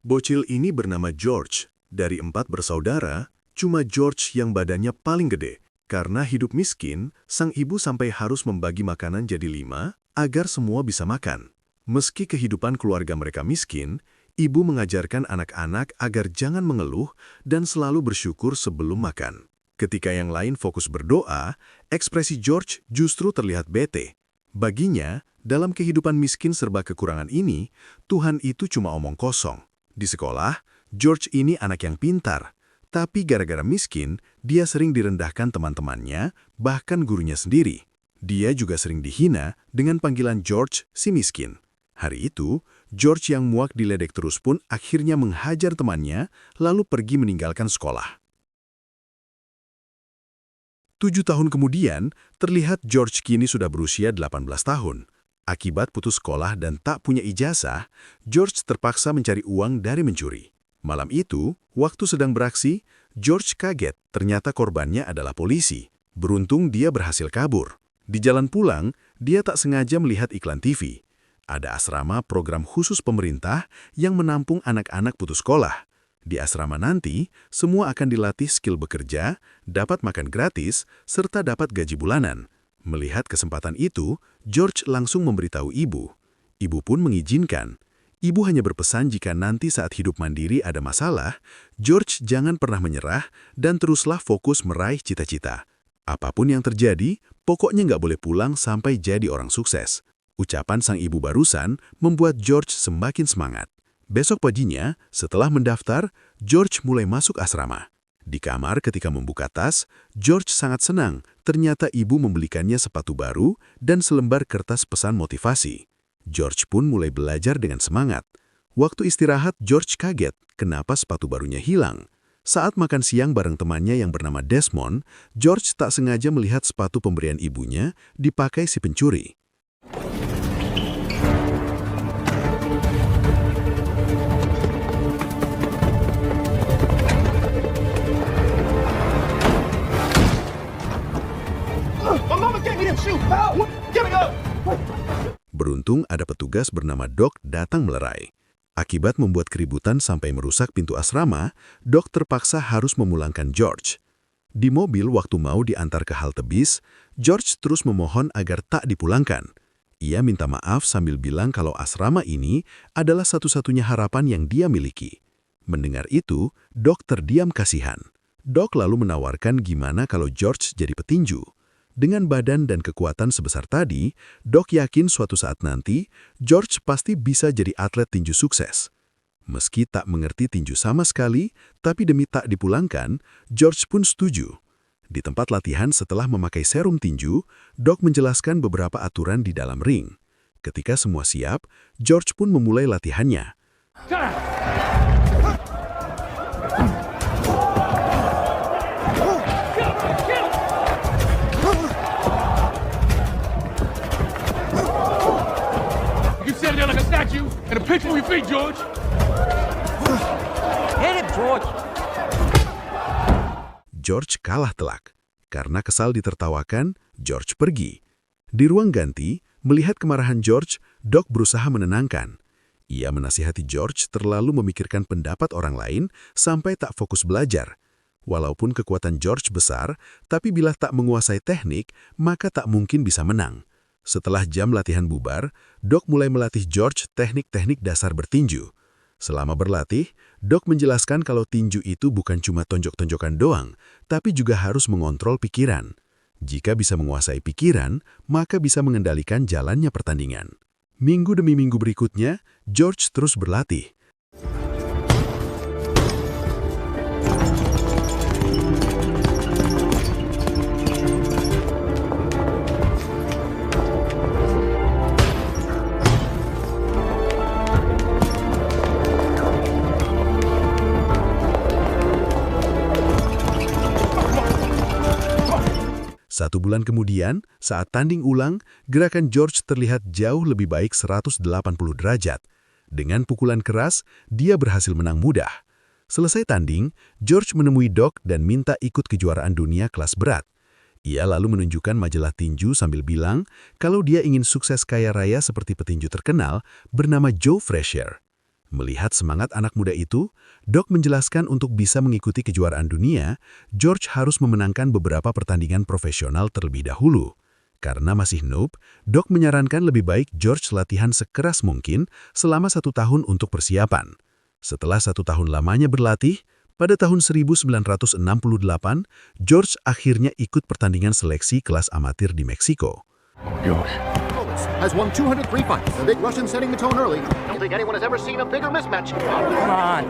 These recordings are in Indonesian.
Bocil ini bernama George. Dari 4 bersaudara, cuma George yang badannya paling gede. Karena hidup miskin, sang ibu sampai harus membagi makanan jadi 5 agar semua bisa makan. Meski kehidupan keluarga mereka miskin, ibu mengajarkan anak-anak agar jangan mengeluh dan selalu bersyukur sebelum makan. Ketika yang lain fokus berdoa, ekspresi George justru terlihat bete. Baginya, dalam kehidupan miskin serba kekurangan ini, Tuhan itu cuma omong kosong. Di sekolah, George ini anak yang pintar, tapi gara-gara miskin, dia sering direndahkan teman-temannya, bahkan gurunya sendiri. Dia juga sering dihina dengan panggilan George si miskin. Hari itu, George yang muak diledek terus pun akhirnya menghajar temannya, lalu pergi meninggalkan sekolah. 7 tahun kemudian, terlihat George kini sudah berusia 18 tahun. Akibat putus sekolah dan tak punya ijazah, George terpaksa mencari uang dari mencuri. Malam itu, waktu sedang beraksi, George kaget ternyata korbannya adalah polisi. Beruntung dia berhasil kabur. Di jalan pulang, dia tak sengaja melihat iklan TV. Ada asrama program khusus pemerintah yang menampung anak-anak putus sekolah. Di asrama nanti, semua akan dilatih skill bekerja, dapat makan gratis, serta dapat gaji bulanan. Melihat kesempatan itu, George langsung memberitahu ibu. Ibu pun mengizinkan. Ibu hanya berpesan jika nanti saat hidup mandiri ada masalah, George jangan pernah menyerah dan teruslah fokus meraih cita-cita. Apapun yang terjadi, pokoknya nggak boleh pulang sampai jadi orang sukses. Ucapan sang ibu barusan membuat George semakin semangat. Besok paginya, setelah mendaftar, George mulai masuk asrama. Di kamar ketika membuka tas, George sangat senang. Ternyata ibu membelikannya sepatu baru dan selembar kertas pesan motivasi. George pun mulai belajar dengan semangat. Waktu istirahat, George kaget kenapa sepatu barunya hilang. Saat makan siang bareng temannya yang bernama Desmond, George tak sengaja melihat sepatu pemberian ibunya dipakai si pencuri. Beruntung ada petugas bernama Doc datang melerai. Akibat membuat keributan sampai merusak pintu asrama, Doc terpaksa harus memulangkan George. Di mobil waktu mau diantar ke halte bis, George terus memohon agar tak dipulangkan. Ia minta maaf sambil bilang kalau asrama ini adalah satu-satunya harapan yang dia miliki. Mendengar itu, Doc terdiam kasihan. Doc lalu menawarkan gimana kalau George jadi petinju. Dengan badan dan kekuatan sebesar tadi, Doc yakin suatu saat nanti, George pasti bisa jadi atlet tinju sukses. Meski tak mengerti tinju sama sekali, tapi demi tak dipulangkan, George pun setuju. Di tempat latihan setelah memakai serum tinju, Doc menjelaskan beberapa aturan di dalam ring. Ketika semua siap, George pun memulai latihannya. And a picture with your feet, George. Hit it, George. George kalah telak. Karena kesal ditertawakan, George pergi. Di ruang ganti, melihat kemarahan George, Doc berusaha menenangkan. Ia menasihati George terlalu memikirkan pendapat orang lain sampai tak fokus belajar. Walaupun kekuatan George besar, tapi bila tak menguasai teknik, maka tak mungkin bisa menang. Setelah jam latihan bubar, Doc mulai melatih George teknik-teknik dasar bertinju. Selama berlatih, Doc menjelaskan kalau tinju itu bukan cuma tonjok-tonjokan doang, tapi juga harus mengontrol pikiran. Jika bisa menguasai pikiran, maka bisa mengendalikan jalannya pertandingan. Minggu demi minggu berikutnya, George terus berlatih. Satu bulan kemudian, saat tanding ulang, gerakan George terlihat jauh lebih baik 180 derajat. Dengan pukulan keras, dia berhasil menang mudah. Selesai tanding, George menemui Doc dan minta ikut kejuaraan dunia kelas berat. Ia lalu menunjukkan majalah tinju sambil bilang kalau dia ingin sukses kaya raya seperti petinju terkenal bernama Joe Frazier. Melihat semangat anak muda itu, Doc menjelaskan untuk bisa mengikuti kejuaraan dunia, George harus memenangkan beberapa pertandingan profesional terlebih dahulu. Karena masih noob, Doc menyarankan lebih baik George latihan sekeras mungkin selama 1 tahun untuk persiapan. Setelah 1 tahun lamanya berlatih, pada tahun 1968, George akhirnya ikut pertandingan seleksi kelas amatir di Meksiko. George has won 203 fights. The big Russian setting the tone early. Don't think anyone has ever seen a bigger mismatch. Come on.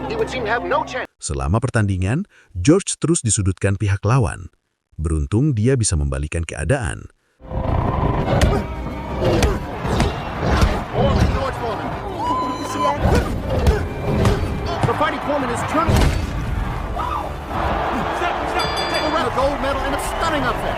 He would seem to have no chance. Selama pertandingan, George terus disudutkan pihak lawan. Beruntung dia bisa membalikan keadaan. George Foreman. The fighting Foreman is turning. The gold medal and a stunning upset.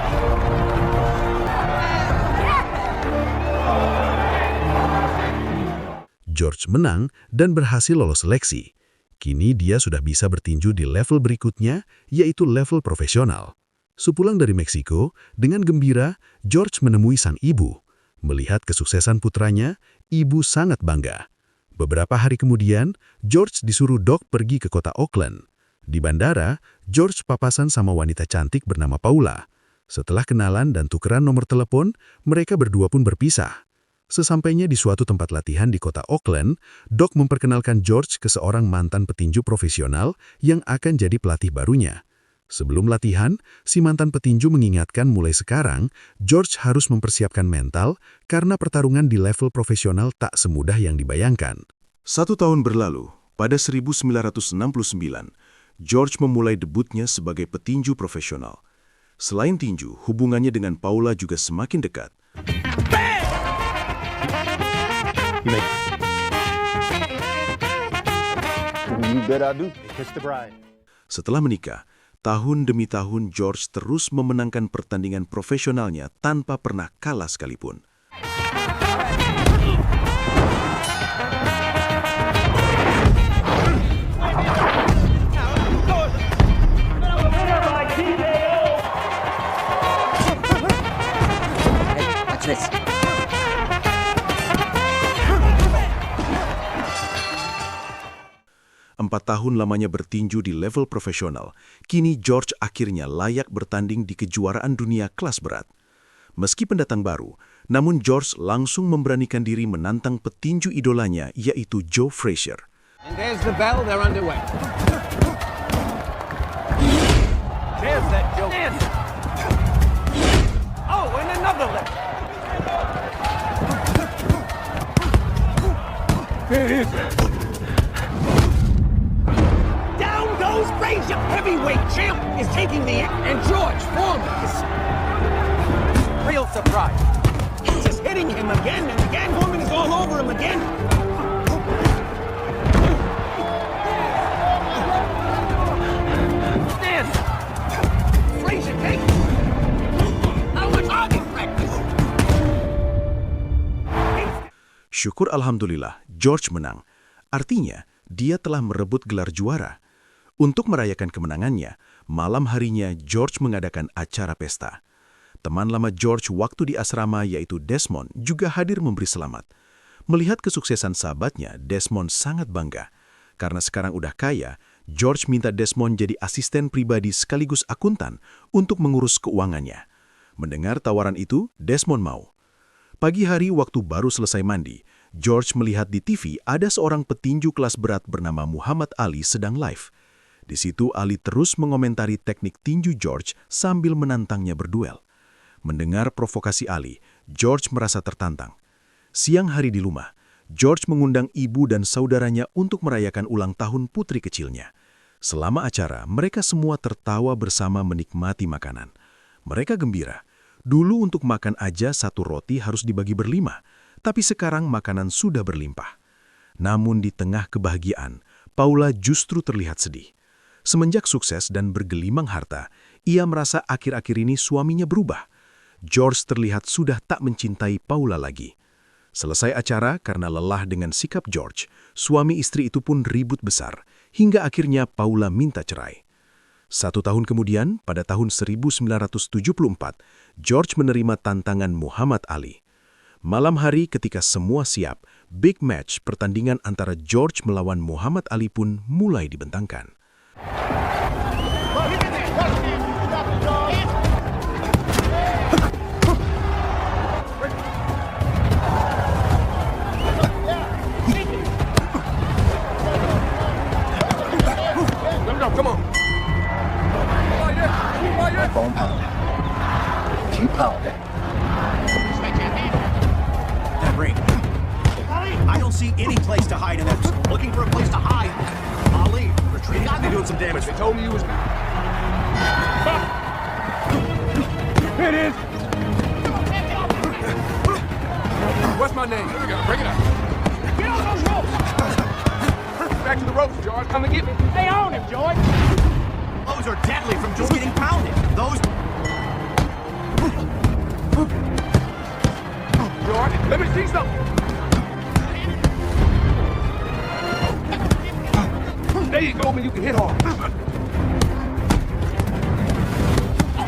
George menang dan berhasil lolos seleksi. Kini dia sudah bisa bertinju di level berikutnya, yaitu level profesional. Sepulang dari Meksiko, dengan gembira, George menemui sang ibu. Melihat kesuksesan putranya, ibu sangat bangga. Beberapa hari kemudian, George disuruh Doc pergi ke kota Oakland. Di bandara, George papasan sama wanita cantik bernama Paula. Setelah kenalan dan tukeran nomor telepon, mereka berdua pun berpisah. Sesampainya di suatu tempat latihan di kota Oakland, Doc memperkenalkan George ke seorang mantan petinju profesional yang akan jadi pelatih barunya. Sebelum latihan, si mantan petinju mengingatkan mulai sekarang, George harus mempersiapkan mental karena pertarungan di level profesional tak semudah yang dibayangkan. 1 tahun berlalu, pada 1969, George memulai debutnya sebagai petinju profesional. Selain tinju, hubungannya dengan Paula juga semakin dekat. Setelah menikah, tahun demi tahun George terus memenangkan pertandingan profesionalnya tanpa pernah kalah sekalipun. This. 4 tahun lamanya bertinju di level profesional, kini George akhirnya layak bertanding di kejuaraan dunia kelas berat. Meski pendatang baru, namun George langsung memberanikan diri menantang petinju idolanya, yaitu Joe Frazier. And there's the bell, they're underway. There's that Joe. Oh, and another left. It is. Down goes Frazier. Heavyweight champ is taking the and George Foreman is real surprise. He's just hitting him again and again. Foreman is all over him again. Stand. Frazier takes. How much target practice? Syukur alhamdulillah, George menang. Artinya, dia telah merebut gelar juara. Untuk merayakan kemenangannya, malam harinya George mengadakan acara pesta. Teman lama George waktu di asrama yaitu Desmond juga hadir memberi selamat. Melihat kesuksesan sahabatnya, Desmond sangat bangga. Karena sekarang udah kaya, George minta Desmond jadi asisten pribadi sekaligus akuntan untuk mengurus keuangannya. Mendengar tawaran itu, Desmond mau. Pagi hari waktu baru selesai mandi, George melihat di TV ada seorang petinju kelas berat bernama Muhammad Ali sedang live. Di situ Ali terus mengomentari teknik tinju George sambil menantangnya berduel. Mendengar provokasi Ali, George merasa tertantang. Siang hari di rumah, George mengundang ibu dan saudaranya untuk merayakan ulang tahun putri kecilnya. Selama acara, mereka semua tertawa bersama menikmati makanan. Mereka gembira. Dulu untuk makan aja 1 roti harus dibagi berlima, tapi sekarang makanan sudah berlimpah. Namun di tengah kebahagiaan, Paula justru terlihat sedih. Semenjak sukses dan bergelimang harta, ia merasa akhir-akhir ini suaminya berubah. George terlihat sudah tak mencintai Paula lagi. Selesai acara karena lelah dengan sikap George, suami istri itu pun ribut besar, hingga akhirnya Paula minta cerai. 1 tahun kemudian, pada tahun 1974, George menerima tantangan Muhammad Ali. Malam hari ketika semua siap, Big match pertandingan antara George melawan Muhammad Ali pun mulai dibentangkan. Let him go, come on. Phone pounding. Keep pounding. That ring. I don't see any place to hide in that. Looking for a place to hide. Ali, retreat. Got me doing some damage. They told me you was. Here it is. What's my name? Here we go. Bring it up. Get on those ropes. Back to the ropes, George. Come and get me. Stay on him, George. Those are deadly from just getting pounded. Those. George, let me see something. There you go, man. You can hit hard. Get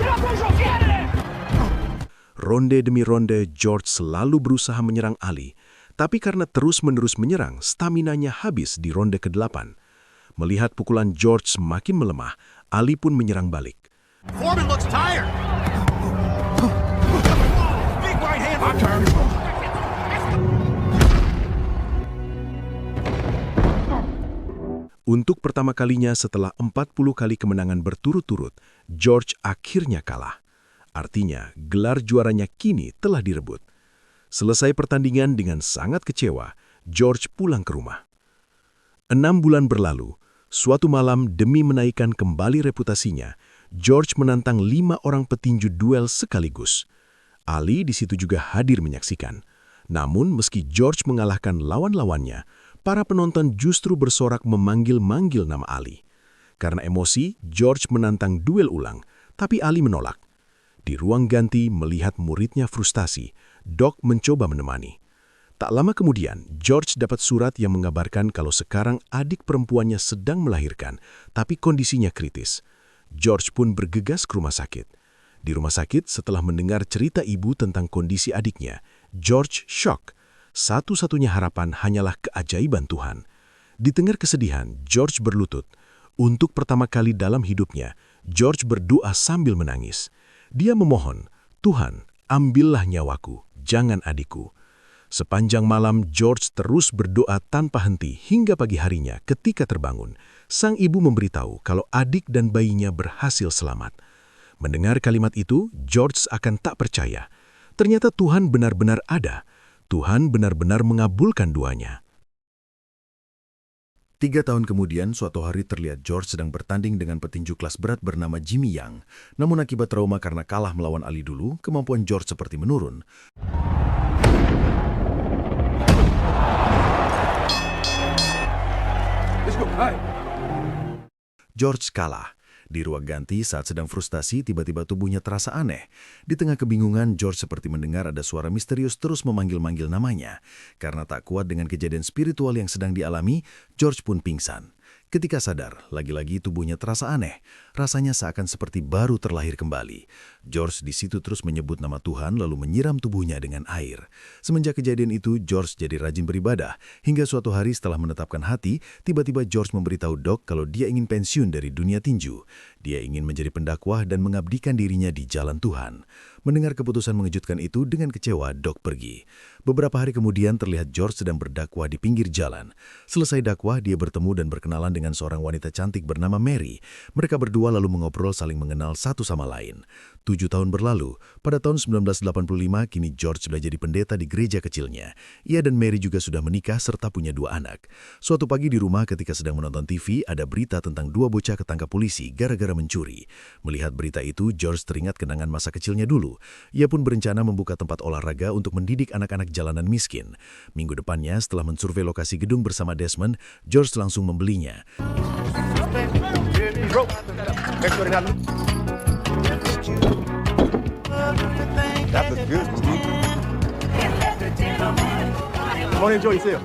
up those ropes. Get out of there. Ronde demi ronde, George selalu berusaha menyerang Ali, tapi karena terus-menerus menyerang, staminanya habis di ronde ke-8. Melihat pukulan George semakin melemah, Ali pun menyerang balik. Foreman looks tired. Big right hand. My turn. Untuk pertama kalinya setelah 40 kali kemenangan berturut-turut, George akhirnya kalah. Artinya, gelar juaranya kini telah direbut. Selesai pertandingan dengan sangat kecewa, George pulang ke rumah. 6 bulan berlalu, suatu malam demi menaikkan kembali reputasinya, George menantang 5 orang petinju duel sekaligus. Ali di situ juga hadir menyaksikan. Namun, meski George mengalahkan lawan-lawannya, para penonton justru bersorak memanggil-manggil nama Ali. Karena emosi, George menantang duel ulang, tapi Ali menolak. Di ruang ganti melihat muridnya frustasi, Doc mencoba menemani. Tak lama kemudian, George dapat surat yang mengabarkan kalau sekarang adik perempuannya sedang melahirkan, tapi kondisinya kritis. George pun bergegas ke rumah sakit. Di rumah sakit, setelah mendengar cerita ibu tentang kondisi adiknya, George shock. Satu-satunya harapan hanyalah keajaiban Tuhan. Di tengah kesedihan, George berlutut. Untuk pertama kali dalam hidupnya, George berdoa sambil menangis. Dia memohon, Tuhan, ambillah nyawaku, jangan adikku. Sepanjang malam, George terus berdoa tanpa henti hingga pagi harinya ketika terbangun. Sang ibu memberitahu kalau adik dan bayinya berhasil selamat. Mendengar kalimat itu, George akan tak percaya. Ternyata Tuhan benar-benar ada. Tuhan benar-benar mengabulkan doanya. 3 tahun kemudian, suatu hari terlihat George sedang bertanding dengan petinju kelas berat bernama Jimmy Yang. Namun akibat trauma karena kalah melawan Ali dulu, kemampuan George seperti menurun. George kalah. Di ruang ganti saat sedang frustasi, tiba-tiba tubuhnya terasa aneh. Di tengah kebingungan, George seperti mendengar ada suara misterius terus memanggil-manggil namanya. Karena tak kuat dengan kejadian spiritual yang sedang dialami, George pun pingsan. Ketika sadar, lagi-lagi tubuhnya terasa aneh. Rasanya seakan seperti baru terlahir kembali. George di situ terus menyebut nama Tuhan lalu menyiram tubuhnya dengan air. Semenjak kejadian itu, George jadi rajin beribadah. Hingga suatu hari setelah menetapkan hati, tiba-tiba George memberitahu Doc kalau dia ingin pensiun dari dunia tinju. Dia ingin menjadi pendakwah dan mengabdikan dirinya di jalan Tuhan. Mendengar keputusan mengejutkan itu, dengan kecewa, Doc pergi. Beberapa hari kemudian terlihat George sedang berdakwah di pinggir jalan. Selesai dakwah, dia bertemu dan berkenalan dengan seorang wanita cantik bernama Mary. Mereka berdua lalu mengobrol saling mengenal satu sama lain. 7 tahun berlalu, pada tahun 1985, kini George sudah jadi pendeta di gereja kecilnya. Ia dan Mary juga sudah menikah serta punya 2 anak. Suatu pagi di rumah ketika sedang menonton TV, ada berita tentang 2 bocah ketangkap polisi gara-gara mencuri. Melihat berita itu, George teringat kenangan masa kecilnya dulu. Ia pun berencana membuka tempat olahraga untuk mendidik anak-anak jalanan miskin. Minggu depannya, setelah mensurvei lokasi gedung bersama Desmond, George langsung membelinya. That looks good, Steve. Come on, enjoy yourself.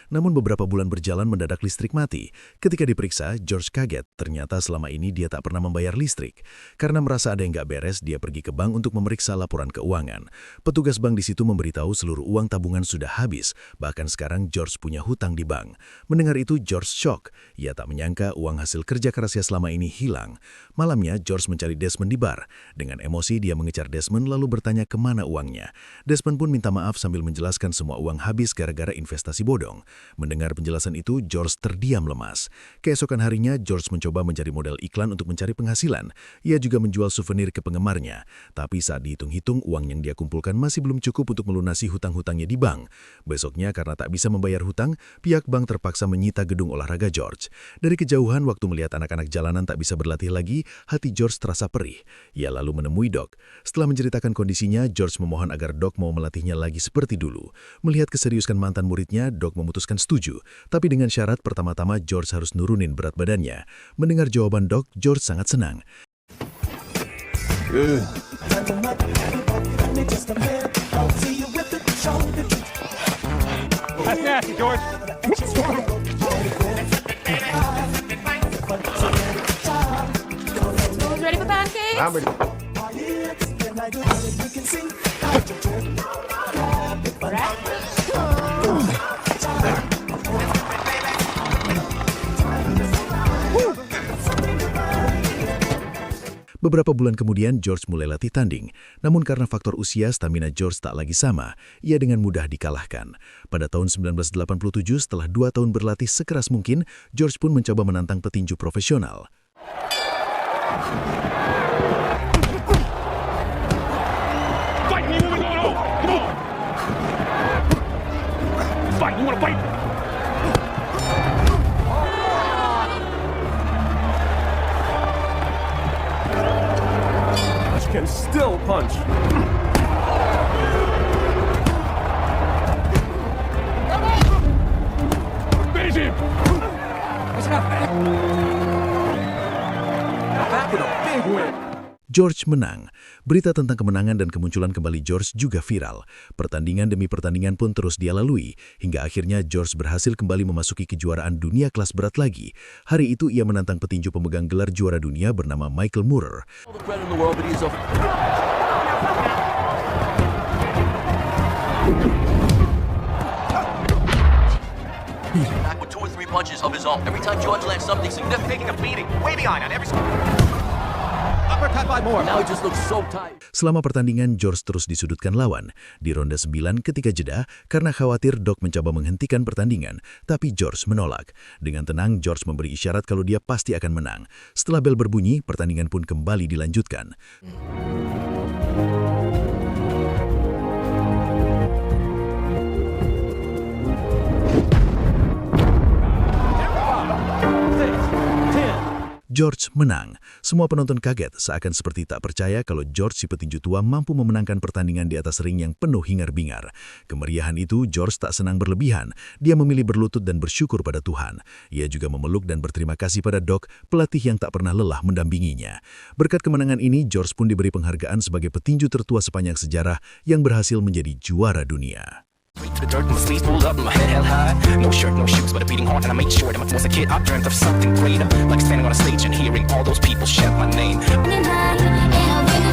Namun beberapa bulan berjalan mendadak listrik mati. Ketika diperiksa, George kaget. Ternyata selama ini dia tak pernah membayar listrik. Karena merasa ada yang gak beres, dia pergi ke bank untuk memeriksa laporan keuangan. Petugas bank di situ memberitahu seluruh uang tabungan sudah habis. Bahkan sekarang George punya hutang di bank. Mendengar itu, George shock. Ia tak menyangka uang hasil kerja kerasnya selama ini hilang. Malamnya, George mencari Desmond di bar. Dengan emosi, dia mengejar Desmond lalu bertanya kemana uangnya. Desmond pun minta maaf sambil menjelaskan semua uang habis gara-gara investasi bodong. Mendengar penjelasan itu, George terdiam lemas. Keesokan harinya, George mencoba mencari model iklan untuk mencari penghasilan. Ia juga menjual souvenir ke penggemarnya. Tapi saat dihitung-hitung, uang yang dia kumpulkan masih belum cukup untuk melunasi hutang-hutangnya di bank. Besoknya, karena tak bisa membayar hutang, pihak bank terpaksa menyita gedung olahraga George. Dari kejauhan, waktu melihat anak-anak jalanan tak bisa berlatih lagi, hati George terasa perih. Ia lalu menemui Doc. Setelah menceritakan kondisinya, George memohon agar Doc mau melatihnya lagi seperti dulu. Melihat keseriusan mantan muridnya, Doc memutuskan setuju. Tapi dengan syarat pertama-tama George harus nurunin berat badannya. Mendengar jawaban Doc, George sangat senang. That's nasty, George. Ready for pancakes? I'm ready. Beberapa bulan kemudian, George mulai latih tanding. Namun karena faktor usia, stamina George tak lagi sama. Ia dengan mudah dikalahkan. Pada tahun 1987, setelah 2 tahun berlatih sekeras mungkin, George pun mencoba menantang petinju profesional. Fight me when we go home. Come on. Fight. You want to fight? Can still punch. Finish him. What's happening? Back with a big win. George menang. Berita tentang kemenangan dan kemunculan kembali George juga viral. Pertandingan demi pertandingan pun terus dia lalui, hingga akhirnya George berhasil kembali memasuki kejuaraan dunia kelas berat lagi. Hari itu ia menantang petinju pemegang gelar juara dunia bernama Michael Moorer. Back with 2 or 3 punches of his own. Every time George lands something significant, Taking a beating, way behind on every. Uppercut by Moore. now he just looks so tight. Selama pertandingan, George terus disudutkan lawan. Di ronde 9 ketika jeda, karena khawatir Doc mencoba menghentikan pertandingan, tapi George menolak. Dengan tenang, George memberi isyarat kalau dia pasti akan menang. Setelah bel berbunyi, pertandingan pun kembali dilanjutkan. George menang. Semua penonton kaget, seakan seperti tak percaya kalau George si petinju tua mampu memenangkan pertandingan di atas ring yang penuh hingar-bingar. Kemeriahan itu, George tak senang berlebihan. Dia memilih berlutut dan bersyukur pada Tuhan. Ia juga memeluk dan berterima kasih pada Doc, pelatih yang tak pernah lelah mendampinginya. Berkat kemenangan ini, George pun diberi penghargaan sebagai petinju tertua sepanjang sejarah yang berhasil menjadi juara dunia. To the dirt, my sleeves pulled up, my head held high. No shirt, no shoes, but a beating heart, and I made sure that once a kid, I dreamt of something greater. Like standing on a stage and hearing all those people shout my name. Running high, and I'm